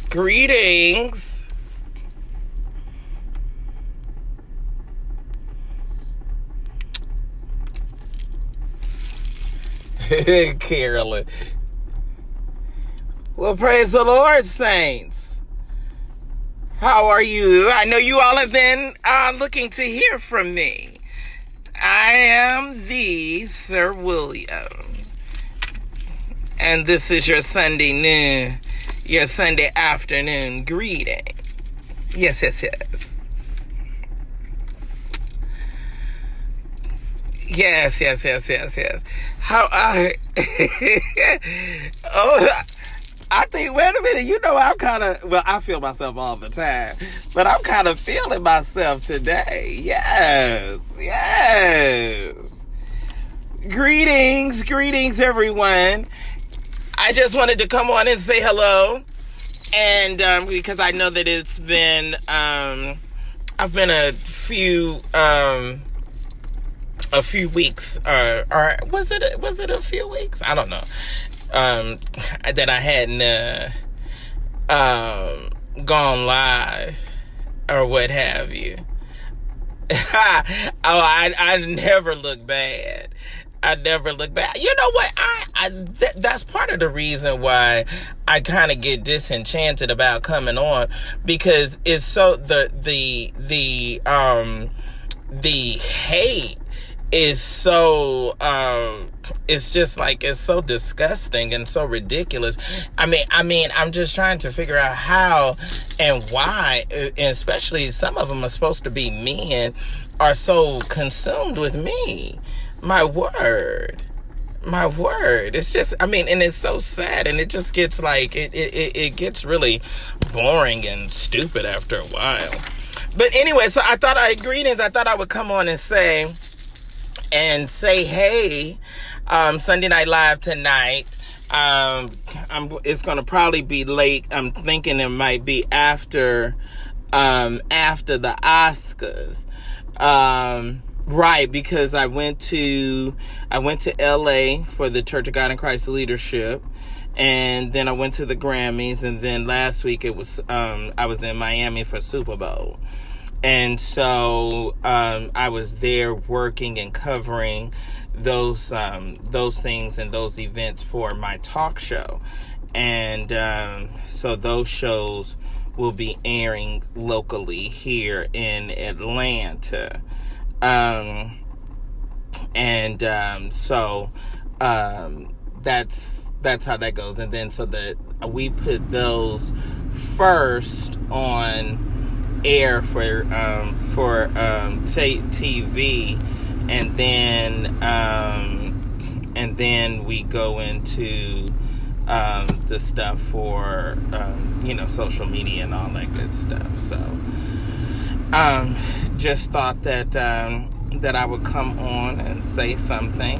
Greetings. Carolyn. Well, praise the Lord, saints. How are you? I know you all have been looking to hear from me. I am the Sir William. And this is your Sunday noon, your Sunday afternoon greeting. Yes. Yes. How I I think, wait a minute, I'm kind of, well, I feel myself all the time, but I'm kind of feeling myself today. Yes. Greetings, everyone. I just wanted to come on and say hello, and because I know that it's been, I've been a few weeks, or was it a few weeks? I don't know. That I hadn't gone live or what have you. I never look bad. I never look bad. You know what? That's part of the reason why I kind of get disenchanted about coming on, because it's so the hate is so it's just like, it's so disgusting and so ridiculous. I mean I'm just trying to figure out how and why, and especially some of them are supposed to be men, are so consumed with me. My word. It's just, and it's so sad, and it just gets like, it gets really boring and stupid after a while. But anyway, so I thought I would come on and say hey, Sunday Night Live tonight. It's gonna probably be late. I'm thinking it might be after the Oscars. Right, because I went to LA for the Church of God in Christ Leadership, and then I went to the Grammys, and then last week I was in Miami for Super Bowl. And so I was there working and covering those things and those events for my talk show. And so those shows will be airing locally here in Atlanta. So that's how that goes. And then so that we put those first on air for TV, and then we go into the stuff for social media and all that good stuff. So just thought that I would come on and say something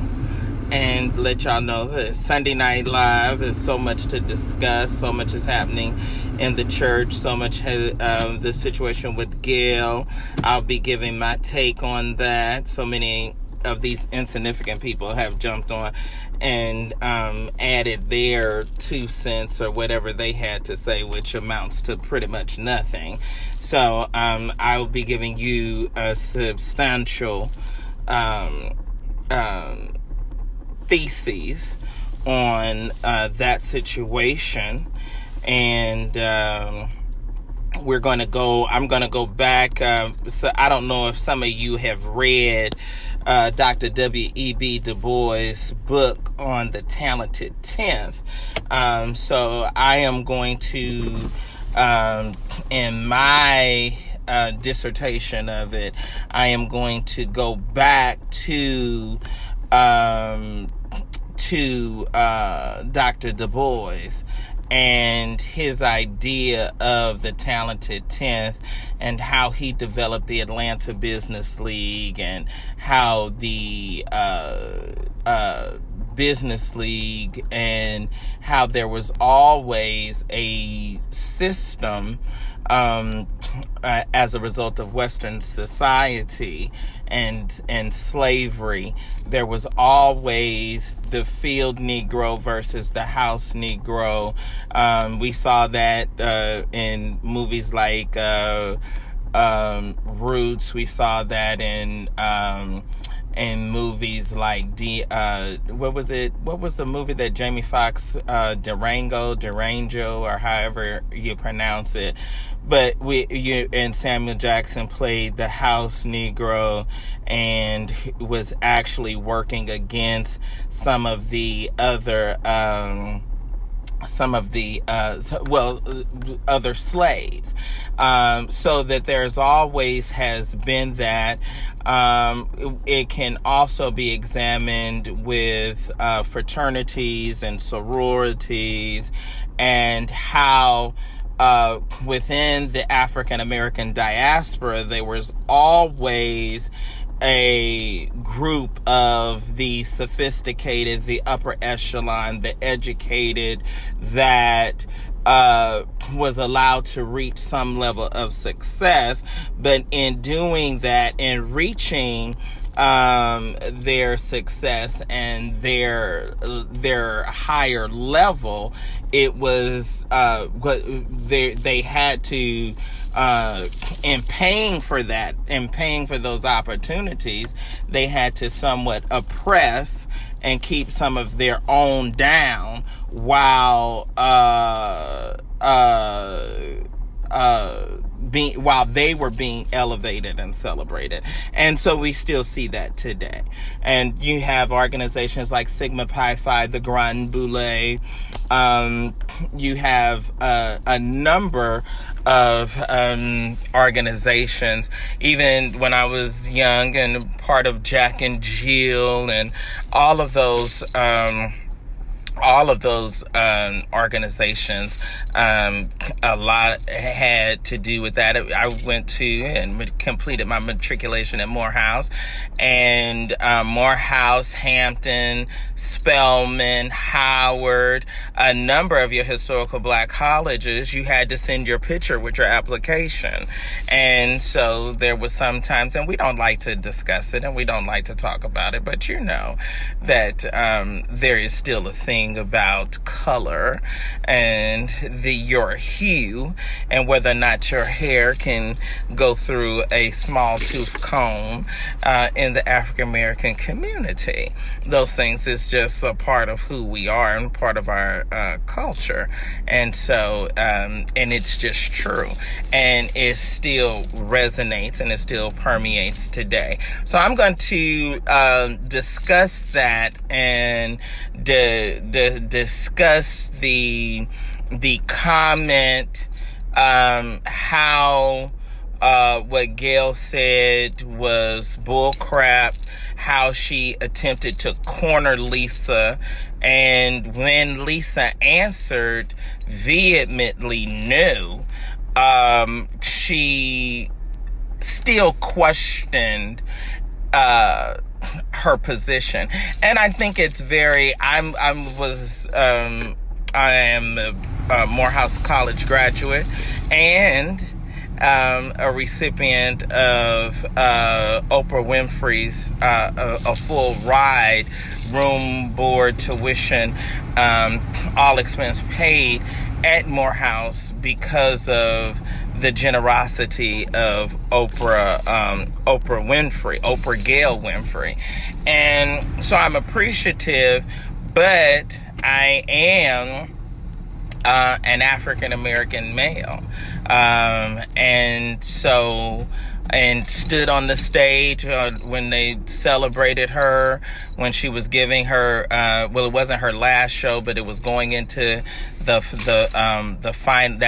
and let y'all know that Sunday Night Live is so much to discuss. So much is happening in the church. So much has the situation with Gail. I'll be giving my take on that. So many of these insignificant people have jumped on and added their 2 cents or whatever they had to say, which amounts to pretty much nothing. So I'll be giving you a substantial theses on that situation, and I'm going to go back. So I don't know if some of you have read Dr. W.E.B. Du Bois' book on the talented 10th. So I am going to, in my dissertation of it, I am going to go back to Dr. Du Bois and his idea of the talented 10th, and how he developed the Atlanta Business League, and how the business league, and how there was always a system as a result of Western society and slavery. There was always the field Negro versus the house Negro. We saw that in movies like Roots. We saw that in movies like what was the movie that Jamie Foxx, Durango, or however you pronounce it, but and Samuel Jackson played the house Negro and was actually working against some of the other other slaves, so that there's always has been that. It can also be examined with fraternities and sororities, and how within the African American diaspora there was always a group of the sophisticated, the upper echelon, the educated, that was allowed to reach some level of success. But in doing that, in reaching their success and their higher level, it was they had to, in paying for that, in paying for those opportunities, they had to somewhat oppress and keep some of their own down while they were being elevated and celebrated. And so we still see that today. And you have organizations like Sigma Pi Phi, the Grand Boulé. You have a number of organizations. Even when I was young and part of Jack and Jill and all of those organizations, a lot had to do with that. I went to and completed my matriculation at Morehouse, and Morehouse, Hampton, Spelman, Howard, a number of your historical black colleges, you had to send your picture with your application. And so there was sometimes, and we don't like to discuss it and we don't like to talk about it, but you know that there is still a thing about color and your hue, and whether or not your hair can go through a small tooth comb in the African American community. Those things is just a part of who we are and part of our culture. And so and it's just true, and it still resonates and it still permeates today. So I'm going to discuss that and discuss the comment, how what Gail said was bullcrap, how she attempted to corner Lisa, and when Lisa answered vehemently no, she still questioned her position. And I think it's very, I am a Morehouse College graduate and a recipient of Oprah Winfrey's a full ride, room, board, tuition, all expense paid at Morehouse because of the generosity of Oprah Gail Winfrey. And so I'm appreciative, but I am an African American male, and stood on the stage when they celebrated her, when she was giving her well, it wasn't her last show, but it was going into that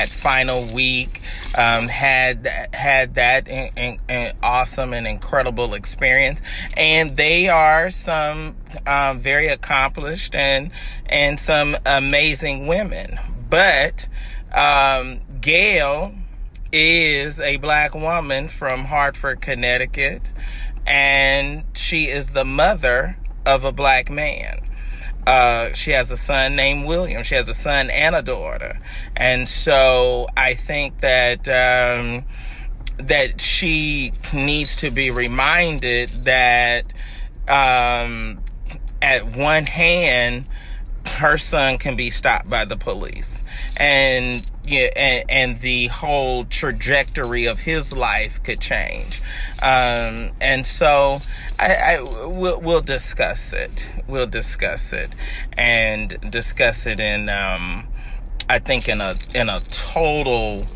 final week. Had that an awesome and incredible experience, and they are some very accomplished and some amazing women. But Gail is a black woman from Hartford, Connecticut, and she is the mother of a black man. She has a son named William. She has a son and a daughter. And so I think that that she needs to be reminded that at one hand, her son can be stopped by the police, and the whole trajectory of his life could change. And so we'll discuss it. We'll discuss it, and discuss it in I think in a total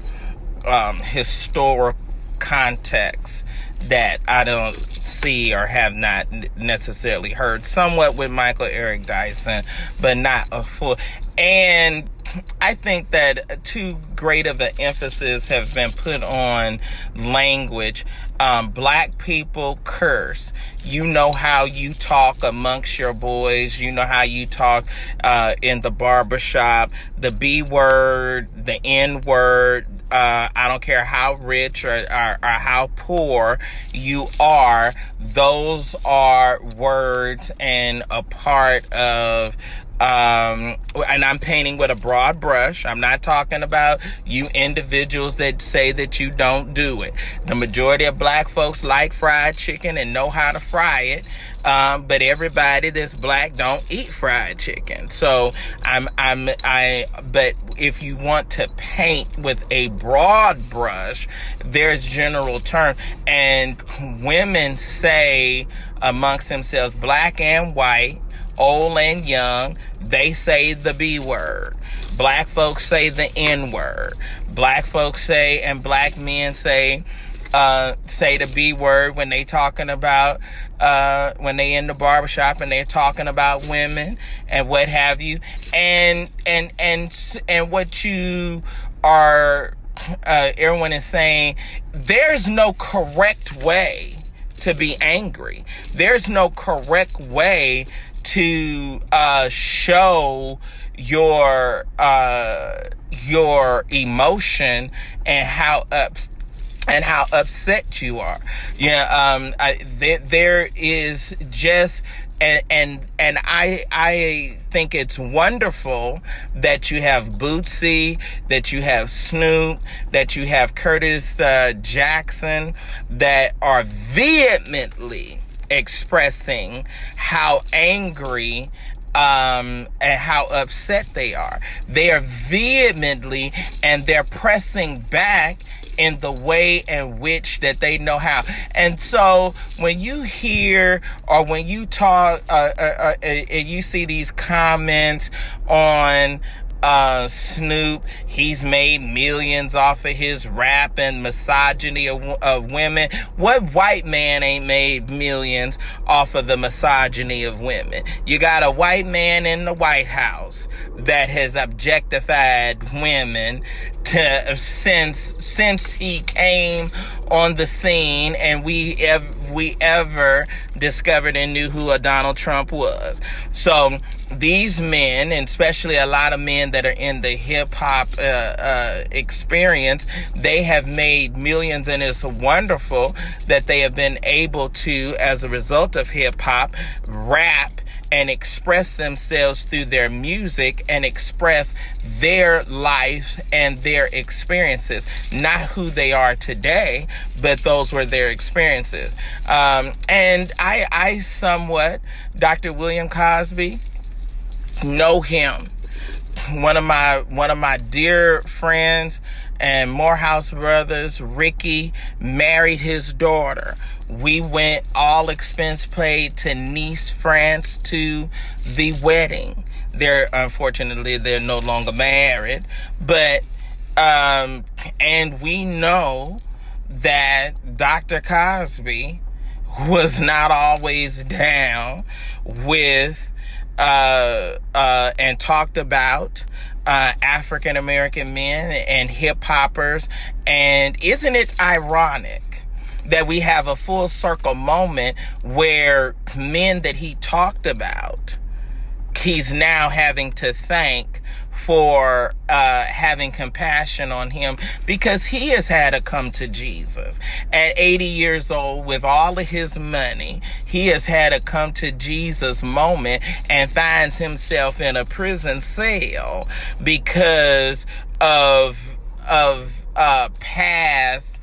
historical context that I don't see or have not necessarily heard. Somewhat with Michael Eric Dyson, but not a full. And I think that too great of an emphasis have been put on language. Black people curse. You know how you talk amongst your boys. You know how you talk in the barbershop. The B word, the N word. I don't care how rich or how poor you are. Those are words and a part of, and I'm painting with a broad brush. I'm not talking about you individuals that say that you don't do it. The majority of black folks like fried chicken and know how to fry it. But everybody that's black don't eat fried chicken. So but if you want to paint with a broad brush, there's general terms, and women say amongst themselves, black and white, old and young, they say the B word. Black folks say the N word. Black folks say, and black men say the B word when they talking about, when they in the barbershop and they're talking about women and what have you. And what you are, everyone is saying, there's no correct way to be angry. There's no correct way to show your emotion and how upset you are. There is just, and I think it's wonderful that you have Bootsy, that you have Snoop, that you have Curtis Jackson, that are vehemently expressing how angry and how upset they are. They are vehemently, and they're pressing back in the way in which that they know how. And so when you hear, or when you talk, and you see these comments on Snoop, he's made millions off of his rap and misogyny of women. What white man ain't made millions off of the misogyny of women? You got a white man in the White House that has objectified women since he came on the scene, and we ever discovered and knew who a Donald Trump was. So these men, and especially a lot of men that are in the hip-hop experience, they have made millions, and it's wonderful that they have been able to, as a result of hip-hop, rap and express themselves through their music and express their life and their experiences. Not who they are today, but those were their experiences. And I somewhat, Dr. William Cosby, know him. One of my dear friends and Morehouse brothers, Ricky, married his daughter. We went, all expense paid, to Nice, France, to the wedding. Unfortunately, they're no longer married, but and we know that Dr. Cosby was not always down with and talked about African American men and hip hoppers. And isn't it ironic that we have a full circle moment where men that he talked about he's now having to thank for having compassion on him, because he has had to come to Jesus. At 80 years old, with all of his money, he has had to come to Jesus moment and finds himself in a prison cell because of past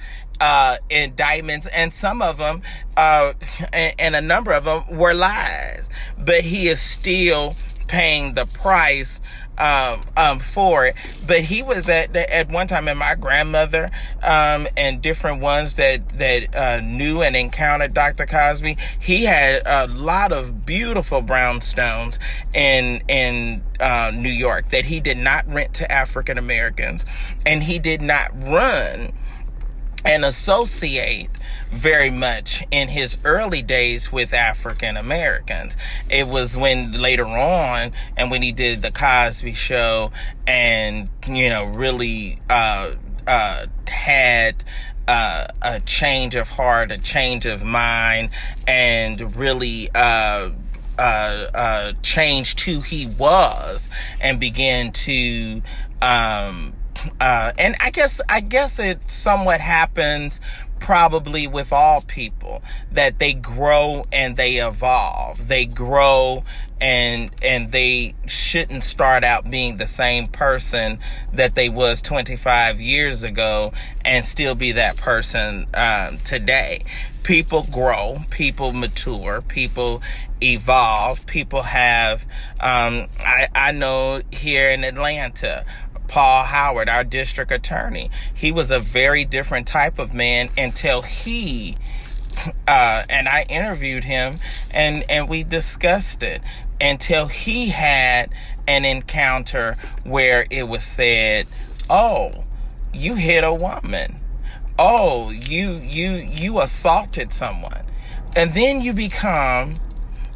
indictments, and some of them, and a number of them were lies. But he is still paying the price for it. But he was at one time, and my grandmother and different ones that knew and encountered Dr. Cosby, he had a lot of beautiful brownstones in New York that he did not rent to African Americans, and he did not run and associate very much in his early days with African Americans. It was when later on, and when he did the Cosby Show, and really had a change of heart, a change of mind, and really changed who he was, and began to and I guess it somewhat happens probably with all people, that they grow and they evolve. They grow and they shouldn't start out being the same person that they was 25 years ago and still be that person today. People grow, people mature, people evolve, people have, I know here in Atlanta, Paul Howard, our district attorney, he was a very different type of man until he, and I interviewed him and we discussed it, until he had an encounter where it was said, oh, you hit a woman. Oh, you assaulted someone. And then you become,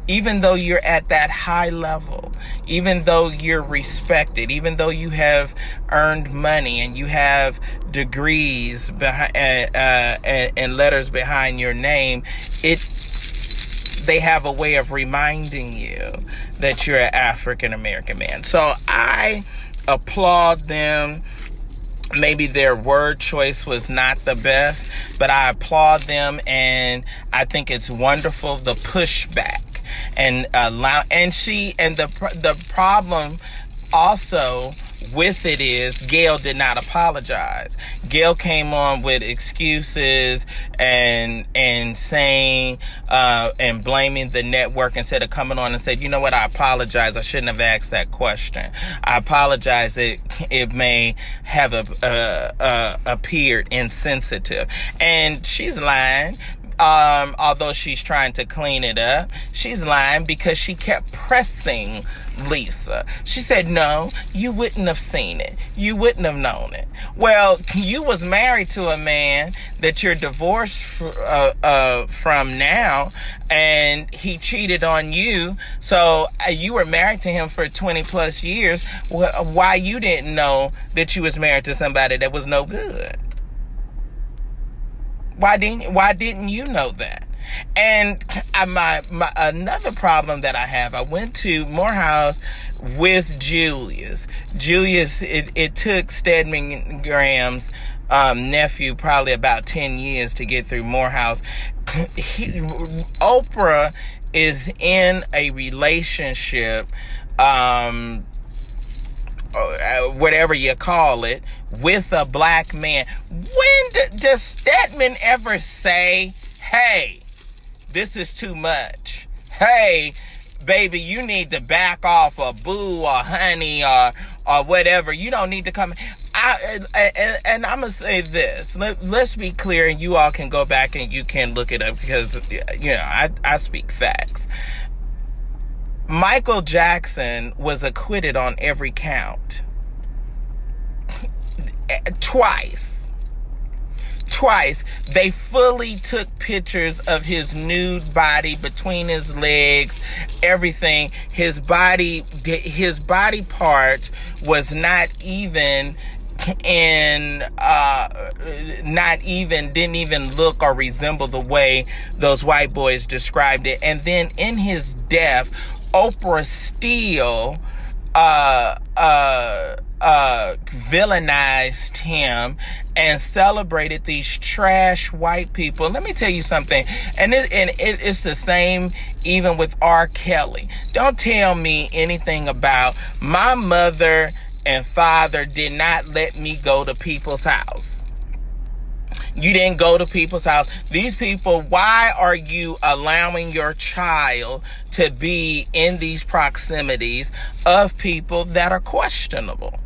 even though you're at that high level, even though you're respected, even though you have earned money and you have degrees behind, and letters behind your name, they have a way of reminding you that you're an African American man. So I applaud them. Maybe their word choice was not the best, but I applaud them, and I think it's wonderful, the pushback. And the problem also with it is Gail did not apologize. Gail came on with excuses and saying and blaming the network, instead of coming on and said, you know what, I apologize, I shouldn't have asked that question. I apologize that it may have appeared insensitive. And she's lying. Although she's trying to clean it up, she's lying because she kept pressing Lisa. She said, no, you wouldn't have seen it. You wouldn't have known it. Well, you was married to a man that you're divorced from now, and he cheated on you. So you were married to him for 20 plus years. Why you didn't know that you was married to somebody that was no good? Why didn't you know that? And my another problem that I have, I went to Morehouse with Julius. It took Stedman Graham's nephew probably about 10 years to get through Morehouse. Oprah is in a relationship, whatever you call it, with a black man. When does Stedman ever say, hey, this is too much? Hey, baby, you need to back off, or boo, or honey, or whatever. You don't need to come. And I'm going to say this. Let's be clear, and you all can go back and you can look it up, because, I speak facts. Michael Jackson was acquitted on every count. Twice. They fully took pictures of his nude body, between his legs, everything. His body part was not even didn't even look or resemble the way those white boys described it. And then in his death, Oprah still villainized him and celebrated these trash white people. Let me tell you something, and it's the same even with R. Kelly. Don't tell me anything about my mother and father did not let me go to people's house. You didn't go to people's house. These people, why are you allowing your child to be in these proximities of people that are questionable?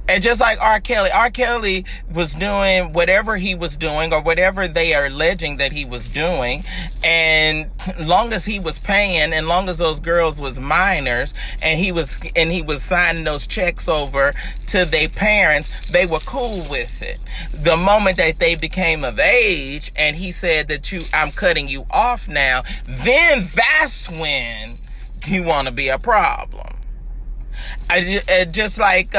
And just like R. Kelly was doing whatever he was doing or whatever they are alleging that he was doing. And long as he was paying and long as those girls was minors and he was signing those checks over to their parents, they were cool with it. The moment that they became of age and he said that I'm cutting you off now, then that's when you want to be a problem. Just like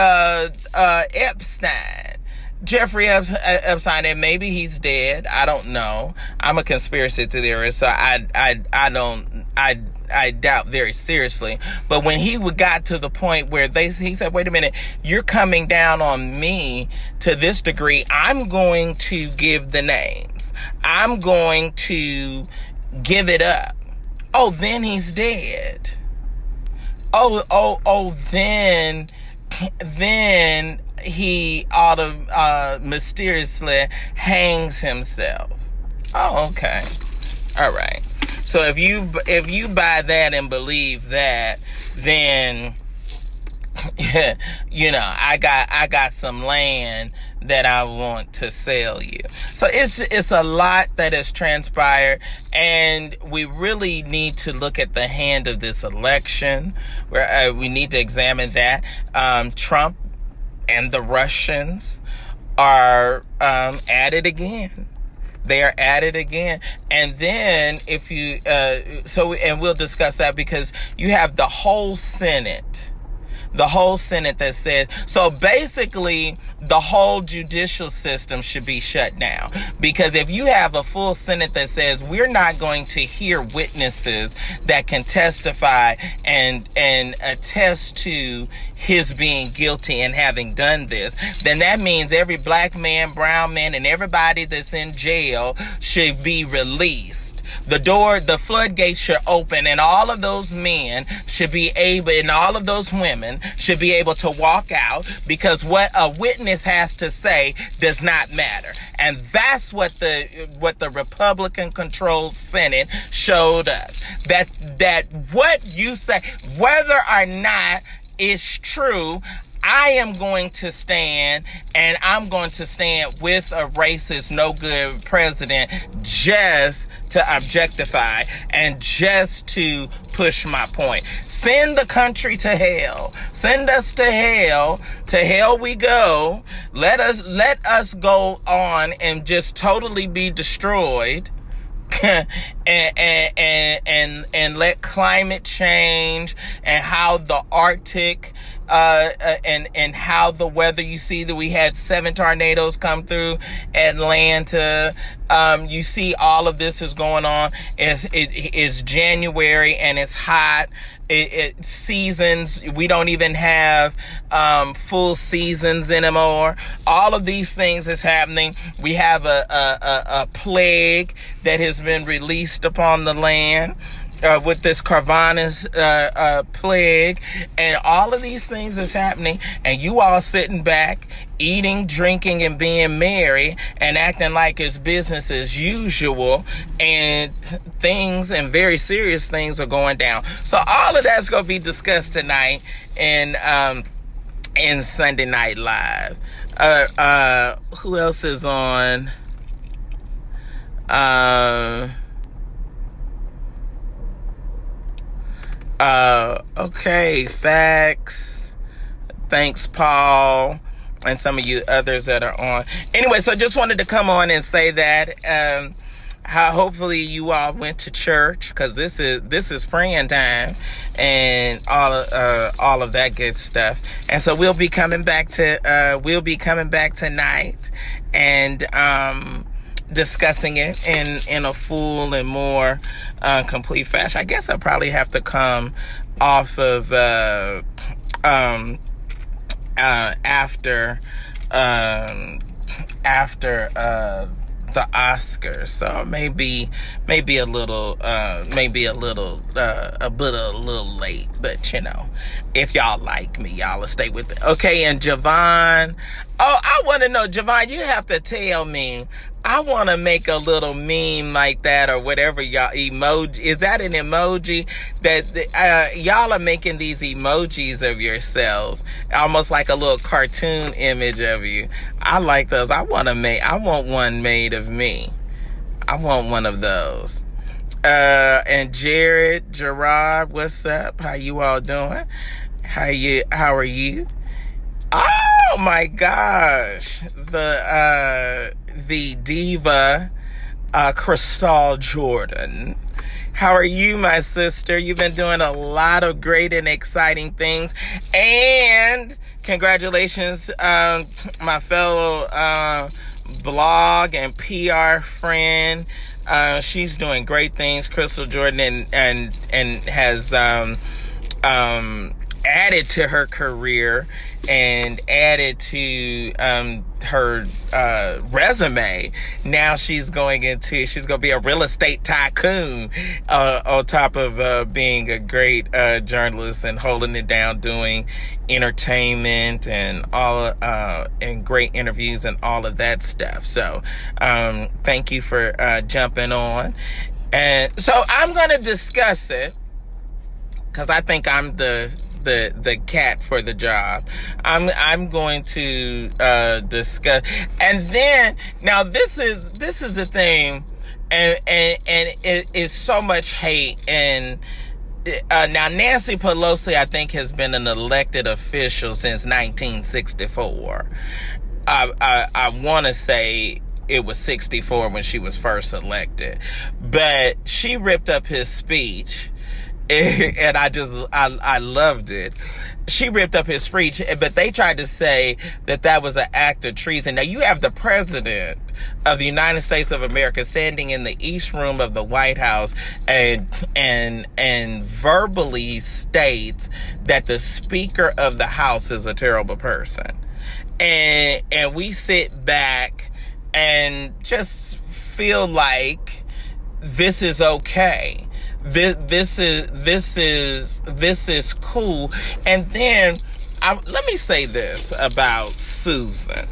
Epstein, Jeffrey Epstein, and maybe he's dead. I don't know. I'm a conspiracy theorist, so I doubt very seriously. But when he got to the point where he said, "Wait a minute, you're coming down on me to this degree. I'm going to give the names. I'm going to give it up." Oh, then he's dead. Then he mysteriously hangs himself. Oh, okay. All right. So if you buy that and believe that, then I got some land that I want to sell you. So it's a lot that has transpired, and we really need to look at the hand of this election, where we need to examine that. Trump and the Russians are at it again. They are at it again. And then if you and we'll discuss that, because you have the whole Senate that says, so basically the whole judicial system should be shut down. Because if you have a full Senate that says we're not going to hear witnesses that can testify and attest to his being guilty and having done this, then that means every black man, brown man, and everybody that's in jail should be released. The floodgates should open, and all of those men should be able, and all of those women should be able to walk out, because what a witness has to say does not matter. And that's what the Republican-controlled Senate showed us. That what you say, whether or not it's true, I am going to stand, and I'm going to stand with a racist, no good president just to objectify and just to push my point. Send the country to hell. Send us to hell. To hell we go. Let us go on and just totally be destroyed. and let climate change and how the Arctic and how the weather, you see that we had 7 tornadoes come through Atlanta. You see all of this is going on. It's January and it's hot. Seasons, we don't even have full seasons anymore. All of these things is happening. We have a plague that has been released upon the land with this Carvanus plague, and all of these things is happening, and you all sitting back, eating, drinking, and being merry, and acting like it's business as usual, and things and very serious things are going down. So all of that's going to be discussed tonight in Sunday Night Live. Who else is on? Okay, facts. Thanks, Paul, and some of you others that are on. Anyway, so just wanted to come on and say that how hopefully you all went to church, because this is praying time and all of that good stuff. And so we'll be coming back tonight, and discussing it in a full and more complete fashion. I guess I'll probably have to come off of after the Oscars, so maybe a little late, but if y'all like me, y'all will stay with it. Okay, and Javon, I want to know, Javon, you have to tell me. I want to make a little meme like that or whatever y'all emoji. Is that an emoji that y'all are making these emojis of yourselves, almost like a little cartoon image of you? I like those. I want one made of me. I want one of those. And Gerard, what's up? How you all doing? How are you? Oh my gosh. The diva, Crystal Jordan. How are you, my sister? You've been doing a lot of great and exciting things. And congratulations, my fellow blog and PR friend. She's doing great things, Crystal Jordan, and has added to her career and added to her resume. Now she's going to be a real estate tycoon, on top of being a great journalist and holding it down, doing entertainment and all and great interviews and all of that stuff. So thank you for jumping on. And so I'm going to discuss it because I think I'm the cat for the job. I'm going to discuss, and then now this is the thing, and it is so much hate. And now Nancy Pelosi, I think, has been an elected official since 1964. I want to say it was 64 when she was first elected, but she ripped up his speech. And I loved it. She ripped up his speech, but they tried to say that was an act of treason. Now you have the president of the United States of America standing in the East Room of the White House and verbally states that the Speaker of the House is a terrible person. And we sit back and just feel like this is okay. This is cool. And then let me say this about Susan,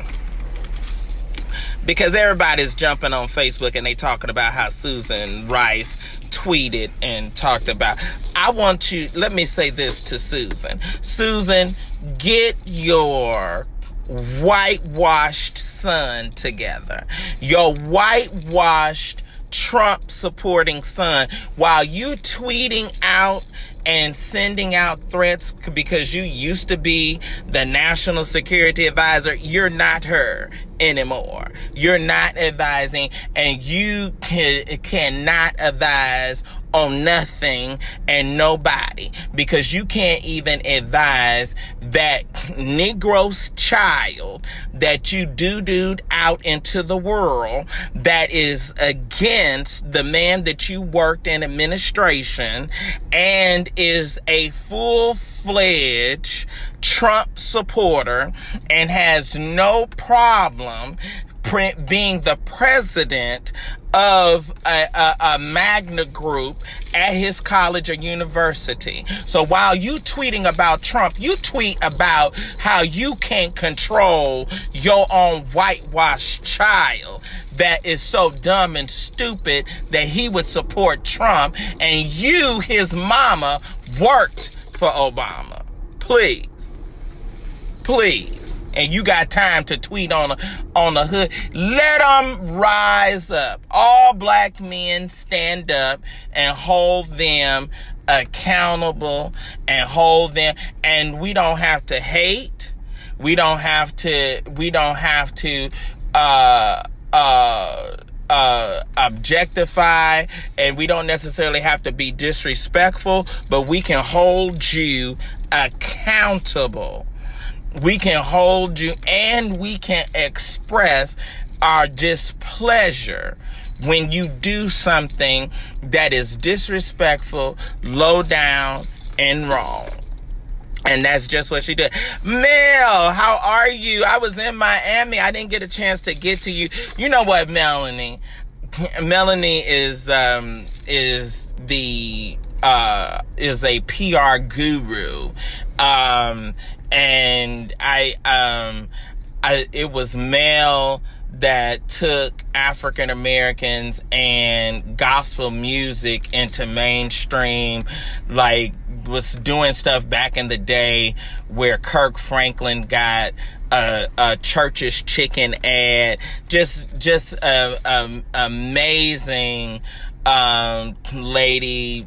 because everybody's jumping on Facebook and they talking about how Susan Rice tweeted and talked about. Let me say this to Susan. Susan, get your whitewashed son together. Your whitewashed Trump supporting son, while you tweeting out and sending out threats because you used to be the national security advisor. You're not her anymore. You're not advising, and you cannot advise on nothing and nobody, because you can't even advise that Negro's child that you doo-dooed out into the world that is against the man that you worked in administration and is a full-fledged Trump supporter and has no problem being the president of a magna group at his college or university. So while you tweeting about Trump, you tweet about how you can't control your own whitewashed child that is so dumb and stupid that he would support Trump, and you, his mama, worked for Obama. Please. And you got time to tweet on the hood. Let them rise up. All black men stand up and hold them accountable and hold them. And we don't have to hate. We don't have to objectify, and we don't necessarily have to be disrespectful, but we can hold you accountable. We can hold you, and we can express our displeasure when you do something that is disrespectful, low down, and wrong. And that's just what she did. Mel, how are you? I was in Miami. I didn't get a chance to get to you. You know what, Melanie? Melanie is a PR guru. And it was Mel that took African Americans and gospel music into mainstream, like was doing stuff back in the day where Kirk Franklin got a Church's Chicken ad. Just amazing lady,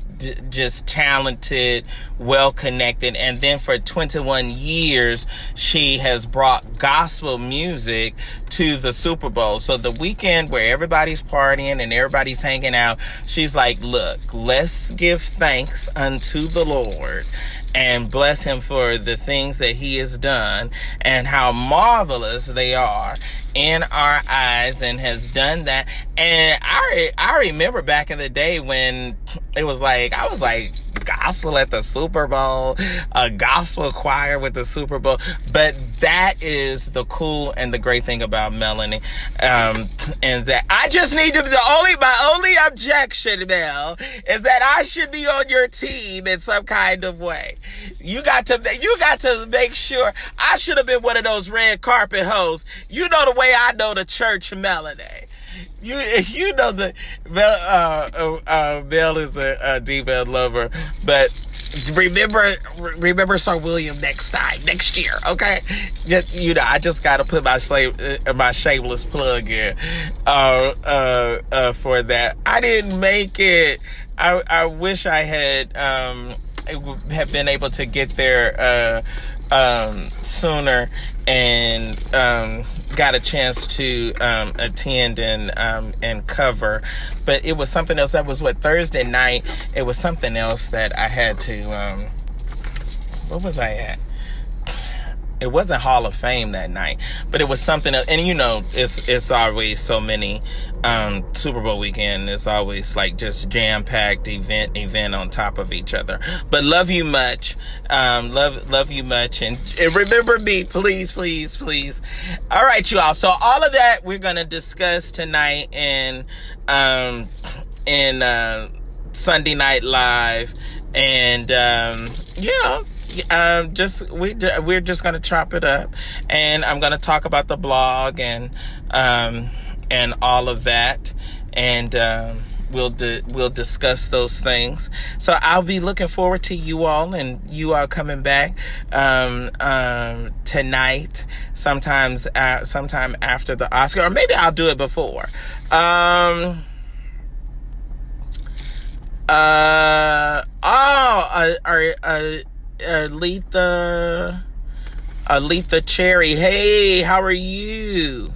just talented, well connected, and then for 21 years she has brought gospel music to the Super Bowl. So the weekend where everybody's partying and everybody's hanging out, she's like, look, let's give thanks unto the Lord and bless him for the things that he has done and how marvelous they are in our eyes, and has done that. And I remember back in the day when it was like, I was like, gospel at the Super Bowl, a gospel choir with the Super Bowl. But that is the cool and the great thing about Melanie. And that I just need to, my only objection, Mel, is that I should be on your team in some kind of way. You got to make sure. I should have been one of those red carpet hosts. You know the way I know the church, Melanie. You know the Mel is a diva lover, but remember Sir William next year, okay? Just I just gotta put my shameless plug in for that. I didn't make it. I wish I had been able to get there sooner and got a chance to attend and cover, but it was something else. That was Thursday night. It was something else that I had to what was I at? It wasn't Hall of Fame that night, but it was something else. And it's always so many Super Bowl weekend. It's always like just jam-packed event on top of each other. But love you much. Love you much. And remember me, please, please, please. All right, you all. So all of that we're going to discuss tonight in Sunday Night Live. And we're just gonna chop it up, and I'm gonna talk about the blog and all of that, and we'll discuss those things. So I'll be looking forward to you all, and you all coming back tonight, sometime after the Oscar, or maybe I'll do it before. Aletha Cherry. Hey, how are you?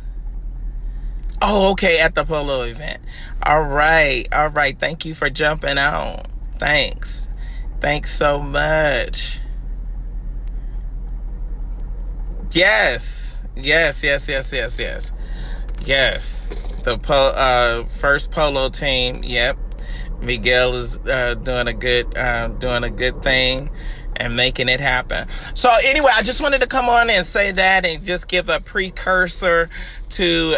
Oh, okay, at the polo event. All right. Thank you for jumping on. Thanks so much. Yes. The first polo team. Yep. Miguel is doing a good thing and making it happen. So anyway, I just wanted to come on and say that, and just give a precursor to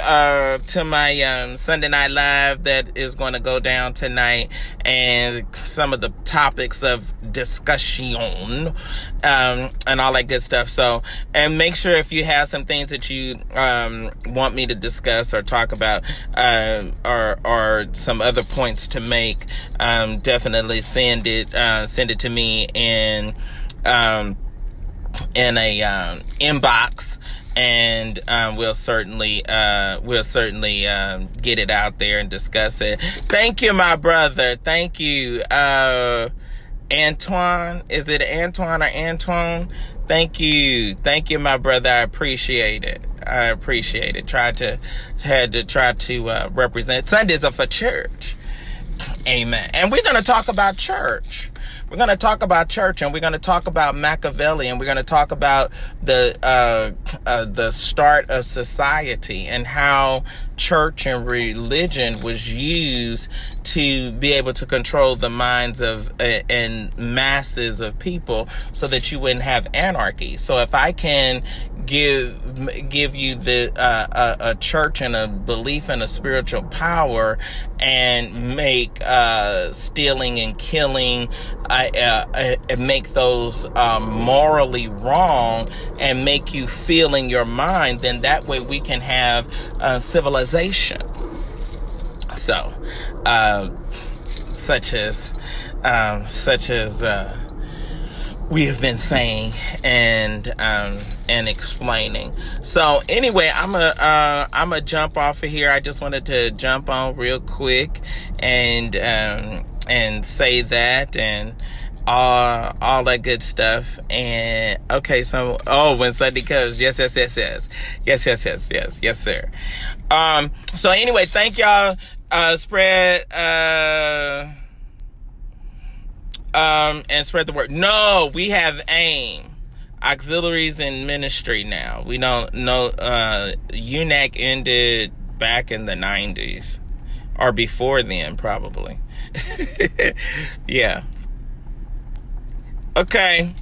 my Sunday Night Live that is going to go down tonight, and some of the topics of discussion and all that good stuff. So, and make sure if you have some things that you want me to discuss or talk about, or some other points to make, definitely send it to me in a inbox, and we'll certainly get it out there and discuss it. Thank you, my brother. Thank you, Antoine. Is it Antoine or Antoine? Thank you, my brother. I appreciate it. Had to try to represent. Sundays are for church. Amen. And we're going to talk about church. We're going to talk about church, and we're going to talk about Machiavelli, and we're going to talk about the start of society and how church and religion was used to be able to control the minds of and masses of people so that you wouldn't have anarchy. So if I can give you a church and a belief in a spiritual power and make stealing and killing and make those morally wrong and make you feel in your mind, then that way we can have civilization. So such as we have been saying and explaining. So anyway, I'm a jump off of here. I just wanted to jump on real quick and say that and all that good stuff. And okay, so when Sunday comes, yes, sir. So anyway, thank y'all. Spread and spread the word. No, we have AIM, auxiliaries in ministry now. We don't know. UNAC ended back in the 90s or before then, probably. Yeah. Okay.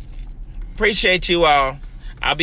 Appreciate you all. I'll be